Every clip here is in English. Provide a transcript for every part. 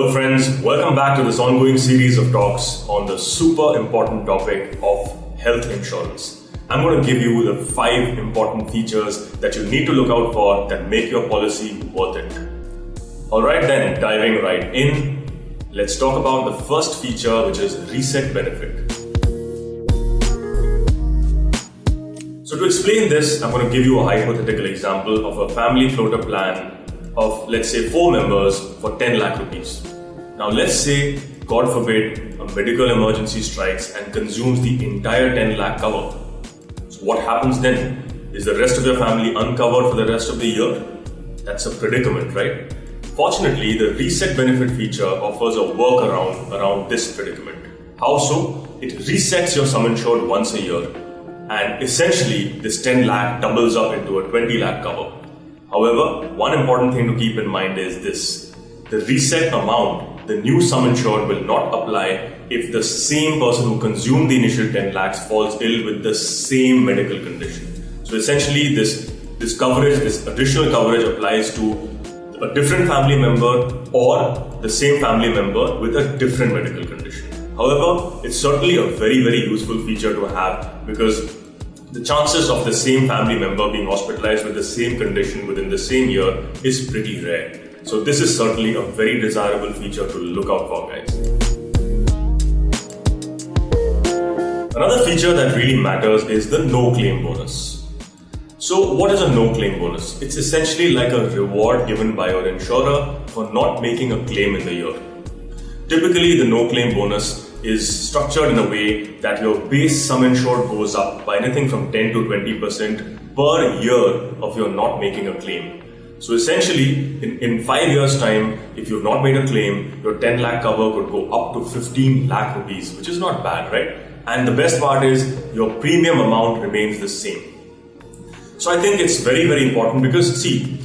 Hello friends, welcome back to this ongoing series of talks on the super important topic of health insurance. I'm going to give you the 5 important features that you need to look out for that make your policy worth it. Alright then, diving right in, let's talk about the first feature, which is reset benefit. So to explain this, I'm going to give you a hypothetical example of a family floater plan of, let's say, 4 members for 10 lakh rupees. Now let's say, God forbid, a medical emergency strikes and consumes the entire 10 lakh cover. So what happens then? Is the rest of your family uncovered for the rest of the year? That's a predicament, right? Fortunately, the reset benefit feature offers a workaround around this predicament. How so? It resets your sum insured once a year, and essentially this 10 lakh doubles up into a 20 lakh cover. However, one important thing to keep in mind is this. The reset amount, the new sum insured, will not apply if the same person who consumed the initial 10 lakhs falls ill with the same medical condition. So essentially this coverage, this additional coverage applies to a different family member or the same family member with a different medical condition. However, it's certainly a very, very useful feature to have because the chances of the same family member being hospitalized with the same condition within the same year is pretty rare. So this is certainly a very desirable feature to look out for, guys. Another feature that really matters is the no claim bonus. So what is a no claim bonus? It's essentially like a reward given by your insurer for not making a claim in the year. Typically, the no claim bonus is structured in a way that your base sum insured goes up by anything from 10 to 20% per year of your not making a claim. So essentially, in 5 years' time, if you've not made a claim, your 10 lakh cover could go up to 15 lakh rupees, which is not bad, right? And the best part is your premium amount remains the same. So I think it's very, very important because see,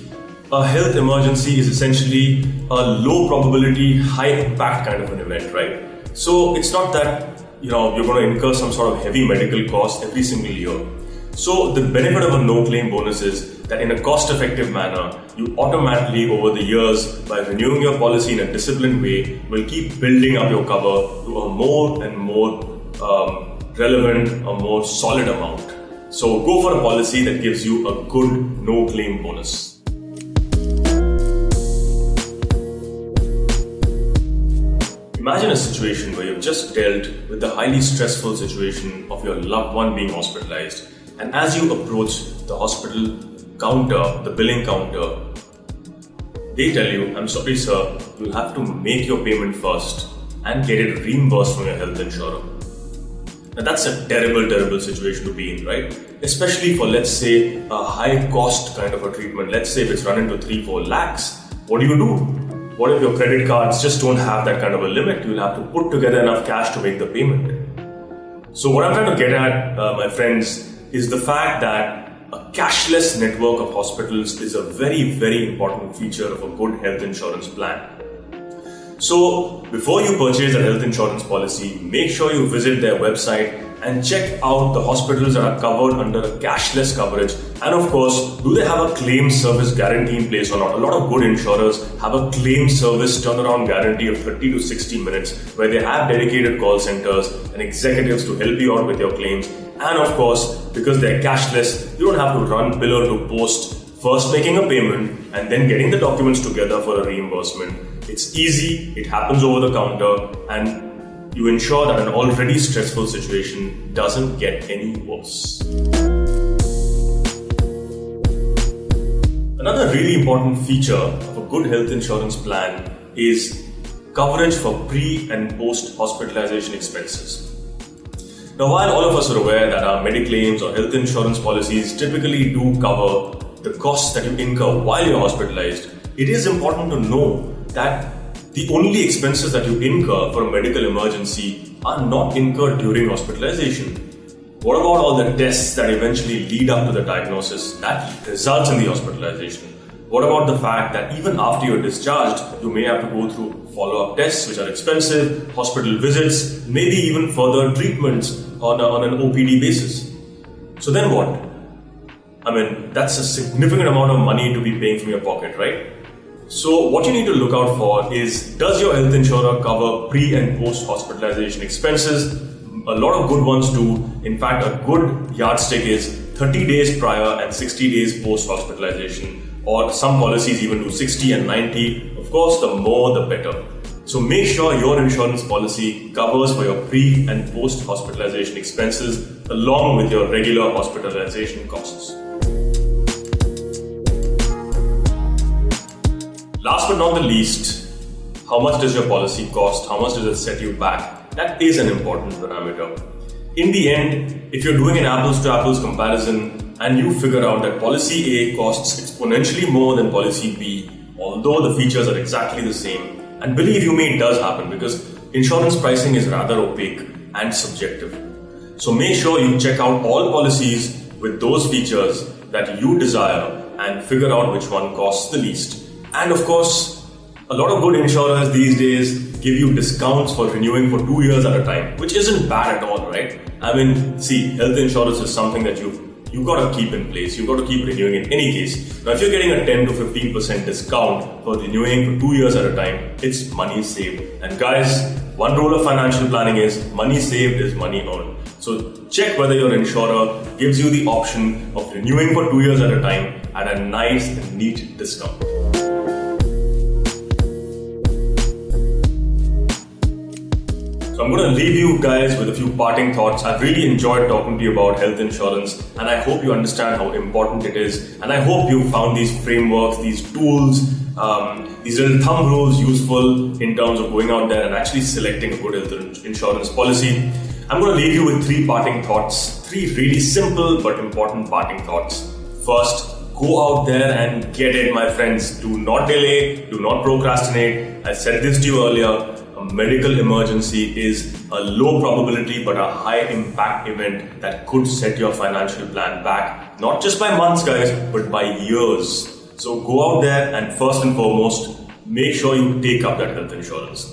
a health emergency is essentially a low probability, high impact kind of an event, right? So it's not that you're going to incur some sort of heavy medical cost every single year. So the benefit of a no claim bonus is that in a cost effective manner, you automatically over the years, by renewing your policy in a disciplined way, will keep building up your cover to a more and more relevant, a more solid amount. So go for a policy that gives you a good no claim bonus. Imagine a situation where you've just dealt with the highly stressful situation of your loved one being hospitalized, and as you approach the hospital counter, the billing counter, they tell you, I'm sorry sir, you'll have to make your payment first and get it reimbursed from your health insurer. Now that's a terrible, terrible situation to be in, right? Especially for, let's say, a high cost kind of a treatment. Let's say if it's run into 3-4 lakhs, what do you do? What if your credit cards just don't have that kind of a limit? You'll have to put together enough cash to make the payment. So what I'm trying to get at, my friends, is the fact that a cashless network of hospitals is a very, very important feature of a good health insurance plan. So before you purchase a health insurance policy, make sure you visit their website and check out the hospitals that are covered under a cashless coverage. And of course, do they have a claim service guarantee in place or not? A lot of good insurers have a claim service turnaround guarantee of 30 to 60 minutes where they have dedicated call centers and executives to help you out with your claims. And of course, because they're cashless, you don't have to run pillar to post, first making a payment and then getting the documents together for a reimbursement. It's easy, it happens over the counter, and you ensure that an already stressful situation doesn't get any worse. Another really important feature of a good health insurance plan is coverage for pre and post hospitalization expenses. Now, while all of us are aware that our Mediclaims or health insurance policies typically do cover the costs that you incur while you're hospitalized, it is important to know that the only expenses that you incur for a medical emergency are not incurred during hospitalization. What about all the tests that eventually lead up to the diagnosis that results in the hospitalization? What about the fact that even after you're discharged, you may have to go through follow-up tests which are expensive, hospital visits, maybe even further treatments on an OPD basis. So then what? I mean, that's a significant amount of money to be paying from your pocket, right? So what you need to look out for is, does your health insurer cover pre and post hospitalization expenses? A lot of good ones do. In fact, a good yardstick is 30 days prior and 60 days post hospitalization, or some policies even do 60 and 90. Of course, the more the better. So make sure your insurance policy covers for your pre and post hospitalization expenses along with your regular hospitalization costs. Last but not the least, how much does your policy cost? How much does it set you back? That is an important parameter. In the end, if you're doing an apples to apples comparison and you figure out that policy A costs exponentially more than policy B, although the features are exactly the same, and believe you me, it does happen because insurance pricing is rather opaque and subjective. So make sure you check out all policies with those features that you desire and figure out which one costs the least. And of course, a lot of good insurers these days give you discounts for renewing for 2 years at a time, which isn't bad at all, right? I mean, see, health insurance is something that you've got to keep in place. You've got to keep renewing in any case. Now, if you're getting a 10 to 15% discount for renewing for 2 years at a time, it's money saved. And guys, one rule of financial planning is money saved is money earned. So check whether your insurer gives you the option of renewing for 2 years at a time at a nice and neat discount. So I'm going to leave you guys with a few parting thoughts. I've really enjoyed talking to you about health insurance, and I hope you understand how important it is. And I hope you found these frameworks, these tools, these little thumb rules useful in terms of going out there and actually selecting a good health insurance policy. I'm going to leave you with 3 parting thoughts, 3 really simple but important parting thoughts. First, go out there and get it, my friends. Do not delay, do not procrastinate. I said this to you earlier. A medical emergency is a low probability but a high impact event that could set your financial plan back, not just by months, guys, but by years. So go out there and first and foremost, make sure you take up that health insurance.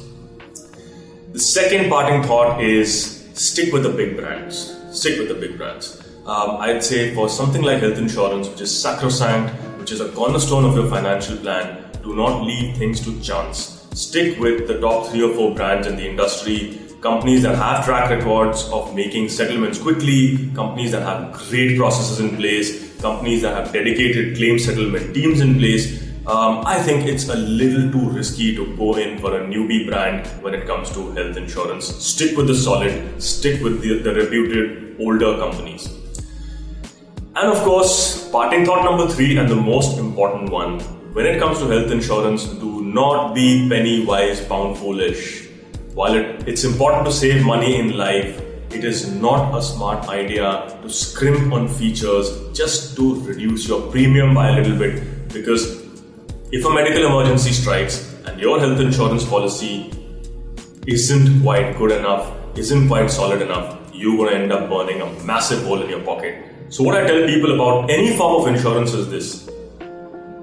The second parting thought is stick with the big brands. Stick with the big brands. I'd say for something like health insurance, which is sacrosanct, which is a cornerstone of your financial plan, do not leave things to chance. Stick with the top 3 or 4 brands in the industry, companies that have track records of making settlements quickly, companies that have great processes in place, companies that have dedicated claim settlement teams in place. I think it's a little too risky to go in for a newbie brand when it comes to health insurance. Stick with the solid, stick with the reputed older companies. And of course, parting thought number 3 and the most important one, when it comes to health insurance, do not be penny wise, pound foolish. While it's important to save money in life, it is not a smart idea to scrimp on features just to reduce your premium by a little bit, because if a medical emergency strikes and your health insurance policy isn't quite good enough, isn't quite solid enough, you're going to end up burning a massive hole in your pocket. So what I tell people about any form of insurance is this: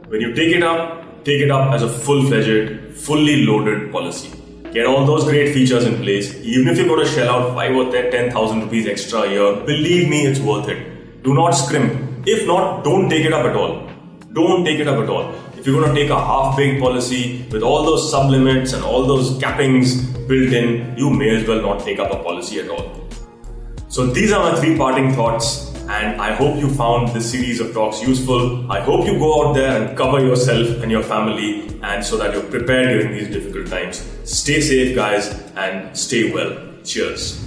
when you take it up as a full-fledged, fully loaded policy. Get all those great features in place. Even if you're going to shell out 5 or 10,000 rupees extra a year, believe me, it's worth it. Do not scrimp. If not, don't take it up at all. Don't take it up at all. If you're going to take a half-baked policy with all those sublimits and all those cappings built in, you may as well not take up a policy at all. So these are my 3 parting thoughts. And I hope you found this series of talks useful. I hope you go out there and cover yourself and your family, and so that you're prepared during these difficult times. Stay safe, guys, and stay well. Cheers.